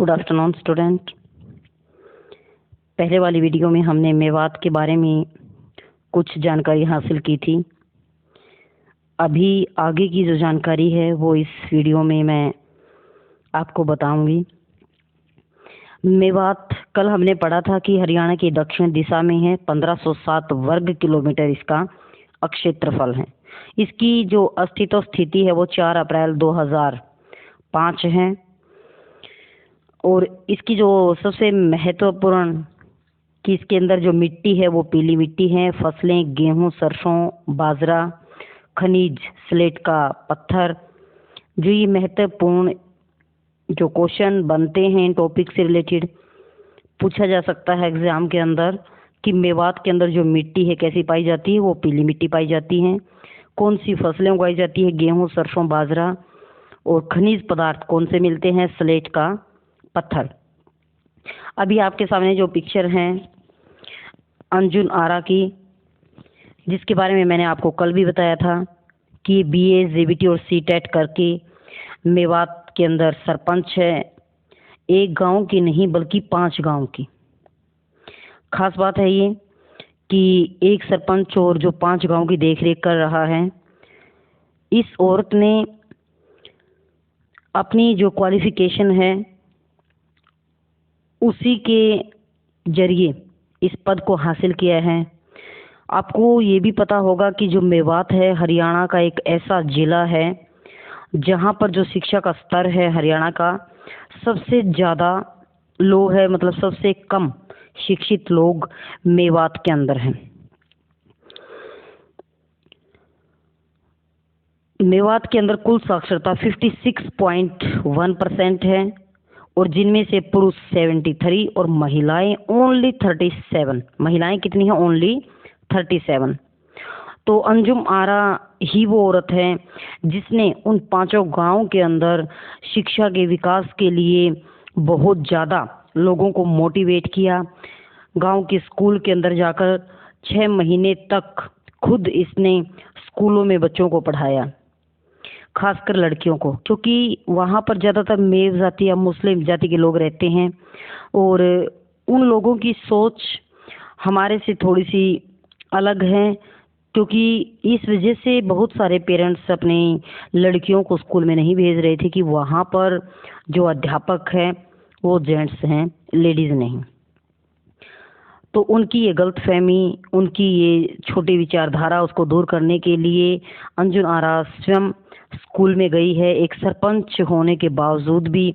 Good afternoon student. पहले वाली video में हमने मेवात के बारे में कुछ जानकारी हासिल की थी। अभी आगे की जो जानकारी है वो इस वीडियो में मैं आपको बताऊंगी। मेवात कल हमने पढ़ा था कि हरियाणा की दक्षिण दिशा में है। 1507 वर्ग किलोमीटर इसका क्षेत्रफल है। इसकी जो अस्तित्व स्थिति है वो 4 अप्रैल 2005 है। और इसकी जो सबसे महत्वपूर्ण कि इसके अंदर जो मिट्टी है वो पीली मिट्टी है। फसलें गेहूं, सरसों, बाजरा, खनिज, स्लेट का पत्थर। जो ये महत्वपूर्ण जो क्वेश्चन बनते हैं टॉपिक से रिलेटेड पूछा जा सकता है एग्जाम के अंदर कि मेवात के अंदर जो मिट्टी है कैसी पाई जाती है, वो पीली मिट्टी पाई जाती है। कौन सी फसलें उगाई जाती है, गेहूं, सरसों, बाजरा। और खनिज पदार्थ कौन से मिलते हैं, स्लेट का पत्थर। अभी आपके सामने जो पिक्चर है अंजुन आरा की, जिसके बारे में मैंने आपको कल भी बताया था कि बीए, जेबीटी और सीटेट करके मेवात के अंदर सरपंच है। एक गांव की नहीं बल्कि 5 गांव की। खास बात है ये कि एक सरपंच और जो 5 गांव की देखरेख कर रहा है। इस औरत ने अपनी जो क्वालिफिकेशन है उसी के जरिए इस पद को हासिल किया है। आपको ये भी पता होगा कि जो मेवात है हरियाणा का एक ऐसा जिला है जहाँ पर जो शिक्षा का स्तर है हरियाणा का सबसे ज़्यादा लो है, मतलब सबसे कम शिक्षित लोग मेवात के अंदर हैं। मेवात के अंदर कुल साक्षरता 56.1% है और जिनमें से पुरुष 73 और महिलाएं ओनली 37। महिलाएं कितनी हैं? ओनली 37। तो अंजुम आरा ही वो औरत है जिसने उन 5 गांव के अंदर शिक्षा के विकास के लिए बहुत ज़्यादा लोगों को मोटिवेट किया। गांव के स्कूल के अंदर जाकर 6 महीने तक खुद इसने स्कूलों में बच्चों को पढ़ाया, खासकर लड़कियों को, क्योंकि वहाँ पर ज़्यादातर मेव जाति या मुस्लिम जाति के लोग रहते हैं और उन लोगों की सोच हमारे से थोड़ी सी अलग है। क्योंकि इस वजह से बहुत सारे पेरेंट्स अपनी लड़कियों को स्कूल में नहीं भेज रहे थे कि वहाँ पर जो अध्यापक हैं वो जेंट्स हैं, लेडीज़ नहीं। तो उनकी ये गलतफहमी, उनकी ये छोटी विचारधारा, उसको दूर करने के लिए अंजुन आरा स्वयं स्कूल में गई है। एक सरपंच होने के बावजूद भी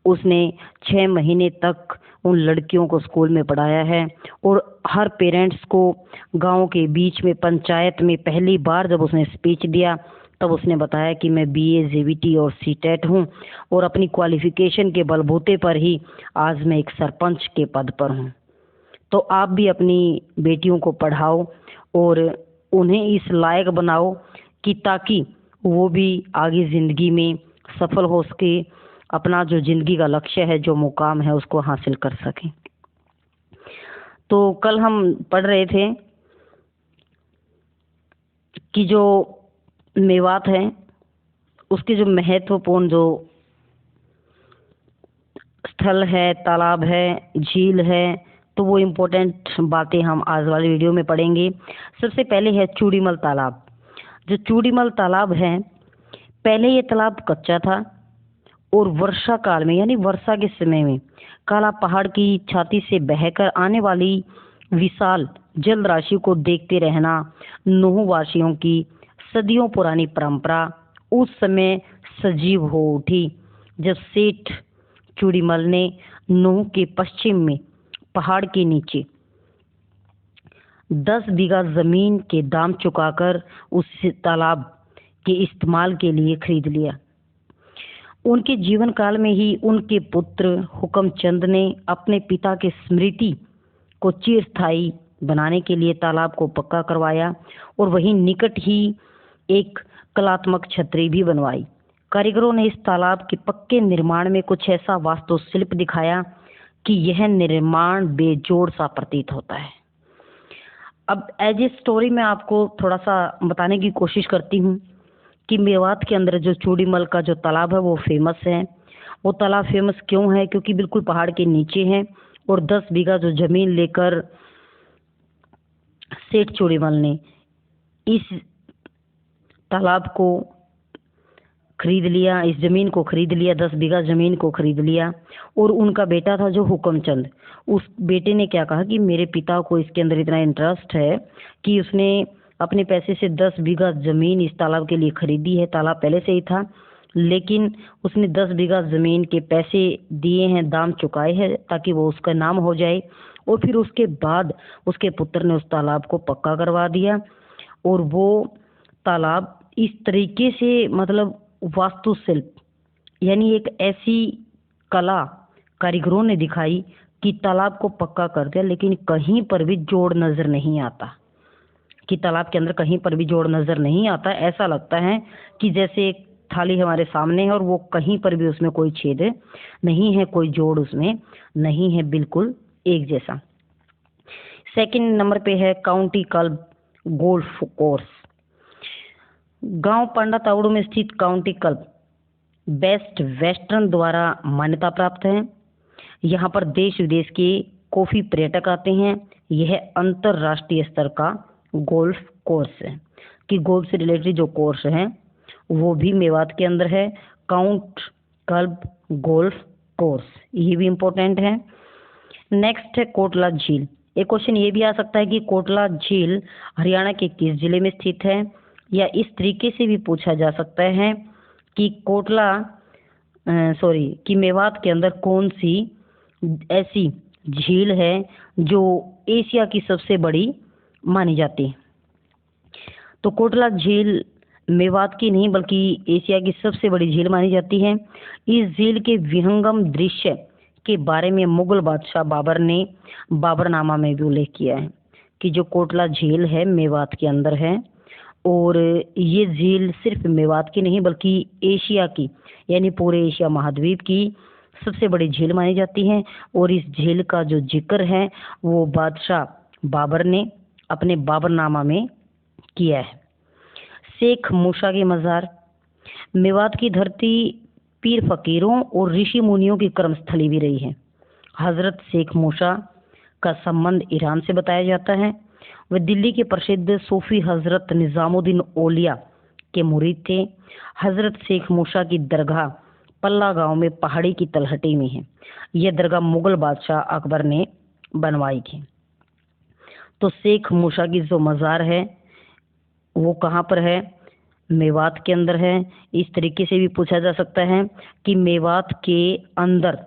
उसने 6 महीने तक उन लड़कियों को स्कूल में पढ़ाया है। और हर पेरेंट्स को गांव के बीच में पंचायत में पहली बार जब उसने स्पीच दिया तब उसने बताया कि मैं बीए, जेबीटी और सीटेट हूं और अपनी क्वालिफिकेशन के बलबूते पर ही आज मैं एक सरपंच के पद पर हूं। तो आप भी अपनी बेटियों को पढ़ाओ और उन्हें इस लायक बनाओ कि ताकि वो भी आगे ज़िंदगी में सफल हो सके, अपना जो ज़िंदगी का लक्ष्य है, जो मुकाम है, उसको हासिल कर सकें। तो कल हम पढ़ रहे थे कि जो मेवात है उसके जो महत्वपूर्ण जो स्थल है, तालाब है, झील है, तो वो इम्पोर्टेंट बातें हम आज वाली वीडियो में पढ़ेंगे। सबसे पहले है चूड़ीमल तालाब। जो चूड़ीमल तालाब है, पहले ये तालाब कच्चा था और वर्षा काल में यानी वर्षा के समय में काला पहाड़ की छाती से बहकर आने वाली विशाल जल राशि को देखते रहना नूहवासियों की सदियों पुरानी परंपरा उस समय सजीव हो उठी जब सेठ चूड़ीमल ने नूह के पश्चिम में पहाड़ के नीचे 10 बीघा जमीन के दाम चुकाकर उस तालाब के इस्तेमाल के लिए खरीद लिया। उनके जीवन काल में ही उनके पुत्र हुक्मचंद ने अपने पिता के स्मृति को चिरस्थायी बनाने के लिए तालाब को पक्का करवाया और वहीं निकट ही एक कलात्मक छतरी भी बनवाई। कारीगरों ने इस तालाब के पक्के निर्माण में कुछ ऐसा वास्तुशिल्प दिखाया कि यह निर्माण बेजोड़ सा प्रतीत होता है। अब एज ए स्टोरी मैं आपको थोड़ा सा बताने की कोशिश करती हूँ कि मेवात के अंदर जो चूड़ीमल का जो तालाब है वो फेमस है। वो तालाब फेमस क्यों है? क्योंकि बिल्कुल पहाड़ के नीचे है और 10 बीघा जो जमीन लेकर सेठ चूड़ीमल ने इस तालाब को खरीद लिया, इस जमीन को खरीद लिया, 10 बीघा जमीन को खरीद लिया। और उनका बेटा था जो हुक्मचंद, उस बेटे ने क्या कहा कि मेरे पिता को इसके अंदर इतना इंटरेस्ट है कि उसने अपने पैसे से 10 बीघा जमीन इस तालाब के लिए खरीदी है। तालाब पहले से ही था, लेकिन उसने 10 बीघा जमीन के पैसे दिए हैं, दाम चुकाए हैं ताकि वो उसका नाम हो जाए। और फिर उसके बाद उसके पुत्र ने उस तालाब को पक्का करवा दिया। और वो तालाब इस तरीके से मतलब वास्तुशिल्प यानी एक ऐसी कला कारीगरों ने दिखाई कि तालाब को पक्का कर दिया, लेकिन कहीं पर भी जोड़ नजर नहीं आता, कि तालाब के अंदर कहीं पर भी जोड़ नजर नहीं आता। ऐसा लगता है कि जैसे एक थाली हमारे सामने है और वो कहीं पर भी उसमें कोई छेद नहीं है, कोई जोड़ उसमें नहीं है, बिल्कुल एक जैसा। सेकंड नंबर पे है काउंटी क्लब गोल्फ कोर्स। गांव पांडा तावड़ू में स्थित काउंटी क्लब बेस्ट वेस्टर्न द्वारा मान्यता प्राप्त है। यहाँ पर देश विदेश के कॉफी पर्यटक आते हैं। यह अंतरराष्ट्रीय स्तर का गोल्फ कोर्स है, कि गोल्फ से रिलेटेड जो कोर्स है वो भी मेवात के अंदर है। काउंट क्लब गोल्फ कोर्स, ये भी इम्पोर्टेंट है। नेक्स्ट है कोटला झील। एक क्वेश्चन ये भी आ सकता है कि कोटला झील हरियाणा के किस जिले में स्थित है, या इस तरीके से भी पूछा जा सकता है कि कि मेवात के अंदर कौन सी ऐसी झील है जो एशिया की सबसे बड़ी मानी जाती है। तो कोटला झील मेवात की नहीं बल्कि एशिया की सबसे बड़ी झील मानी जाती है। इस झील के विहंगम दृश्य के बारे में मुगल बादशाह बाबर ने बाबरनामा में भी उल्लेख किया है कि जो कोटला झील है मेवात के अंदर है। और ये झील सिर्फ मेवात की नहीं बल्कि एशिया की यानी पूरे एशिया महाद्वीप की सबसे बड़ी झील मानी जाती है। और इस झील का जो जिक्र है वो बादशाह बाबर ने अपने बाबरनामा में किया है। शेख मूसा की मज़ार। मेवात की धरती पीर फकीरों और ऋषि मुनियों की कर्मस्थली भी रही है। हजरत शेख मूसा का संबंध ईरान से बताया जाता है। वे दिल्ली के प्रसिद्ध सूफी हजरत निजामुद्दीन औलिया के मुरीद थे। हजरत शेख मूसा की दरगाह पल्ला गांव में पहाड़ी की तलहटी में है। यह दरगाह मुगल बादशाह अकबर ने बनवाई थी। तो शेख मूसा की जो मज़ार है वो कहाँ पर है? मेवात के अंदर है। इस तरीके से भी पूछा जा सकता है कि मेवात के अंदर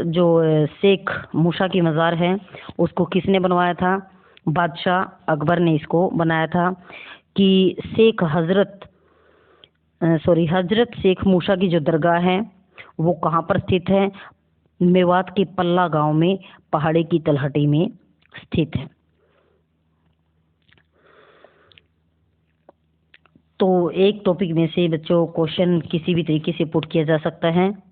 जो शेख मूसा की मज़ार है उसको किसने बनवाया था? बादशाह अकबर ने इसको बनाया था। कि हजरत शेख मूसा की जो दरगाह है वो कहाँ पर स्थित है? मेवात के पल्ला गांव में पहाड़ी की तलहटी में स्थित है। तो एक टॉपिक में से बच्चों क्वेश्चन किसी भी तरीके से पुट किया जा सकता है।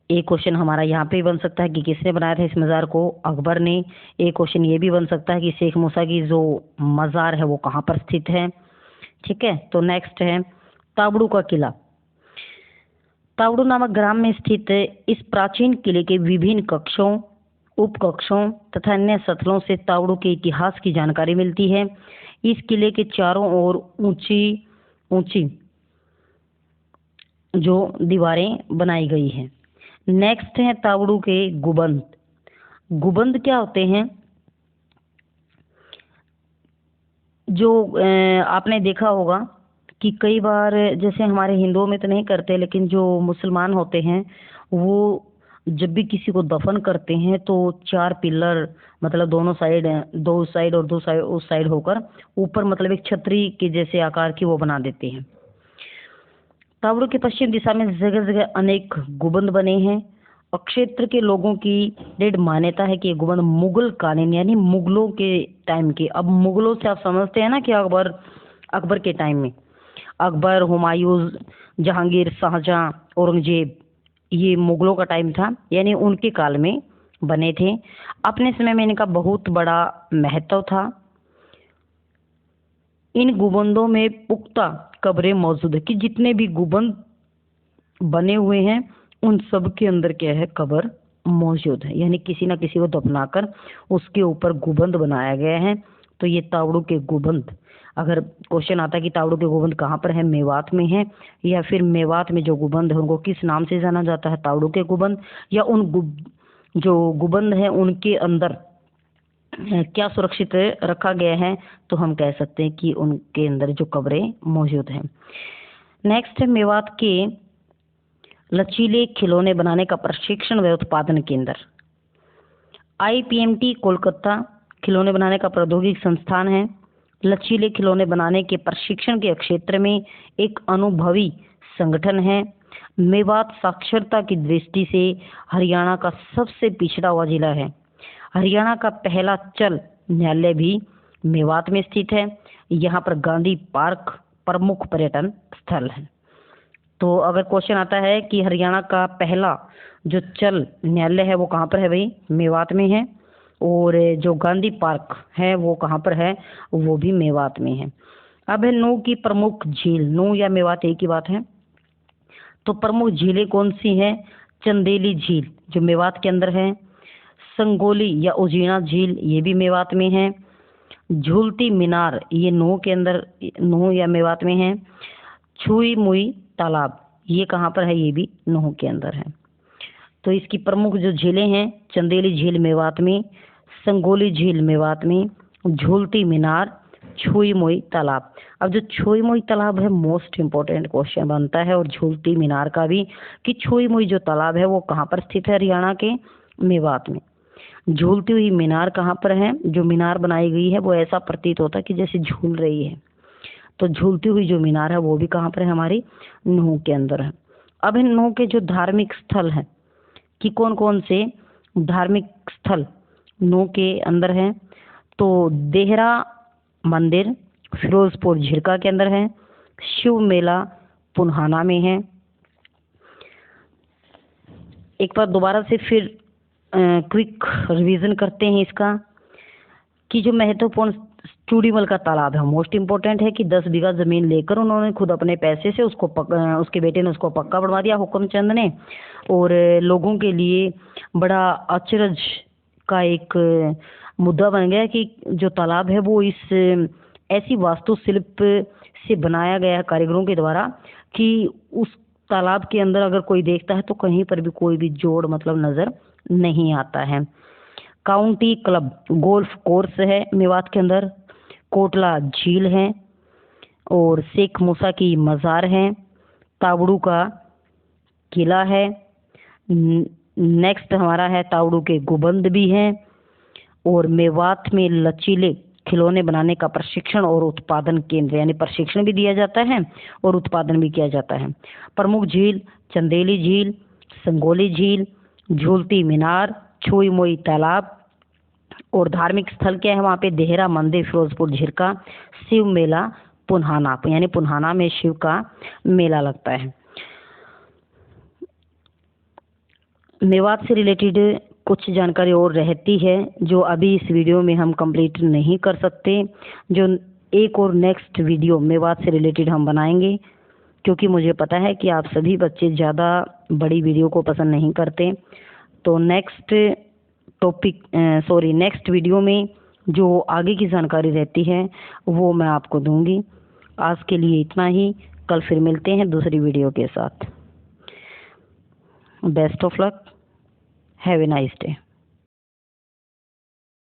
एक क्वेश्चन हमारा यहाँ पे बन सकता है कि किसने बनाया था इस मज़ार को? अकबर ने। एक क्वेश्चन ये भी बन सकता है कि शेख मूसा की जो मज़ार है वो कहाँ पर स्थित है। ठीक है, तो नेक्स्ट है तावड़ू का किला। तावड़ू नामक ग्राम में स्थित इस प्राचीन किले के विभिन्न कक्षों, उपकक्षों तथा अन्य स्थलों से तावड़ू के इतिहास की जानकारी मिलती है। इस किले के चारों ओर ऊंची ऊंची जो दीवारें बनाई गई हैं। नेक्स्ट है तावड़ू के गुबंद। गुबंद क्या होते हैं? जो आपने देखा होगा कि कई बार जैसे हमारे हिंदुओं में तो नहीं करते, लेकिन जो मुसलमान होते हैं वो जब भी किसी को दफन करते हैं तो 4 पिलर मतलब दोनों साइड, 2 साइड और 2 साइड उस साइड होकर ऊपर मतलब एक छतरी के जैसे आकार की वो बना देते हैं। तावड़ू के पश्चिम दिशा में जगह जगह अनेक गुबंद बने हैं। और क्षेत्र के लोगों की दृढ़ मान्यता है कि ये गुबंद मुगल कालीन यानी मुगलों के टाइम के, अब मुगलों से आप समझते हैं ना कि अकबर के टाइम में अकबर, हुमायूं, जहांगीर, शाहजहां, औरंगजेब, ये मुगलों का टाइम था यानी उनके काल में बने थे। अपने समय में इनका बहुत बड़ा महत्व था। इन गुंबदों में पुख्ता कब्रें मौजूद है, कि जितने भी गुंबद बने हुए हैं उन सब के अंदर क्या है, कब्र मौजूद है, यानी किसी ना किसी को दफनाकर उसके ऊपर गुंबद बनाया गया है। तो ये तावड़ू के गुंबद, अगर क्वेश्चन आता है कि तावड़ू के गुंबद कहाँ पर है, मेवात में है, या फिर मेवात में जो गुंबद है उनको किस नाम से जाना जाता है, तावड़ू के गुंबद, या जो गुंबद है उनके अंदर क्या सुरक्षित रखा गया है, तो हम कह सकते हैं कि उनके अंदर जो कब्रें मौजूद हैं। नेक्स्ट है मेवात के लचीले खिलौने बनाने का प्रशिक्षण व उत्पादन केंद्र। IPMT कोलकाता खिलौने बनाने का प्रौद्योगिक संस्थान है। लचीले खिलौने बनाने के प्रशिक्षण के क्षेत्र में एक अनुभवी संगठन है। मेवात साक्षरता की दृष्टि से हरियाणा का सबसे पिछड़ा हुआ जिला है। हरियाणा का पहला चल न्यायालय भी मेवात में स्थित है। यहाँ पर गांधी पार्क प्रमुख पर्यटन स्थल है। तो अगर क्वेश्चन आता है कि हरियाणा का पहला जो चल न्यायालय है वो कहाँ पर है भाई, मेवात में है, और जो गांधी पार्क है वो कहाँ पर है, वो भी मेवात में है। अब है नू की प्रमुख झील, नू या मेवात एक ही बात है। तो प्रमुख झीलें कौन सी हैं, चंदेली झील जो मेवात के अंदर है, संगोली या उजीना झील ये भी मेवात में है, झूलती मीनार ये नूह के अंदर, नूह या मेवात में है, छुई मुई तालाब ये कहाँ पर है, ये भी नूह के अंदर है। तो इसकी प्रमुख जो झीलें हैं, चंदेली झील मेवात में, संगोली झील मेवात में, झूलती मीनार, छुई मुई तालाब। अब जो छुई मुई तालाब है मोस्ट इम्पोर्टेंट क्वेश्चन बनता है, और झूलती मीनार का भी, कि छुई मुई जो तालाब है वो कहाँ पर स्थित है, हरियाणा के मेवात में। झूलती हुई मीनार कहाँ पर है, जो मीनार बनाई गई है वो ऐसा प्रतीत होता है कि जैसे झूल रही है। तो झूलती हुई जो मीनार है वो भी कहाँ पर है, हमारी नूह के अंदर है। अब इन नूह के जो धार्मिक स्थल हैं कि कौन कौन से धार्मिक स्थल नूह के अंदर हैं, तो देहरा मंदिर फिरोजपुर झिरका के अंदर है, शिव मेला पुन्हाना में है। एक बार दोबारा से फिर क्विक रिवीजन करते हैं इसका, कि जो महत्वपूर्ण चूड़ीमल का तालाब है मोस्ट इम्पोर्टेंट है, कि 10 बीघा जमीन लेकर उन्होंने खुद अपने पैसे से उसको उसके बेटे ने उसको पक्का बनवा दिया, हुक्मचंद ने, और लोगों के लिए बड़ा अचरज का एक मुद्दा बन गया कि जो तालाब है वो इस ऐसी वास्तुशिल्प से बनाया गया है कारीगरों के द्वारा कि उस तालाब के अंदर अगर कोई देखता है तो कहीं पर भी कोई भी जोड़ मतलब नजर नहीं आता है। काउंटी क्लब गोल्फ कोर्स है मेवात के अंदर, कोटला झील है, और शेख मूसा की मज़ार है, तावड़ू का किला है। नेक्स्ट हमारा है तावड़ू के गुंबद भी हैं, और मेवात में लचीले खिलौने बनाने का प्रशिक्षण और उत्पादन केंद्र, यानी प्रशिक्षण भी दिया जाता है और उत्पादन भी किया जाता है। प्रमुख झील चंदेली झील, संगोली झील, झूलती मीनार, छुई मुई तालाब, और धार्मिक स्थल क्या है वहाँ पे, देहरा मंदिर फिरोजपुर झिरका, शिव मेला पुन्हाना, यानी पुन्हाना में शिव का मेला लगता है। मेवात से रिलेटेड कुछ जानकारी और रहती है जो अभी इस वीडियो में हम कंप्लीट नहीं कर सकते, जो एक और नेक्स्ट वीडियो मेवात से रिलेटेड हम बनाएंगे, क्योंकि मुझे पता है कि आप सभी बच्चे ज़्यादा बड़ी वीडियो को पसंद नहीं करते। तो नेक्स्ट वीडियो में जो आगे की जानकारी रहती है वो मैं आपको दूंगी। आज के लिए इतना ही, कल फिर मिलते हैं दूसरी वीडियो के साथ। Best of luck, have a nice day.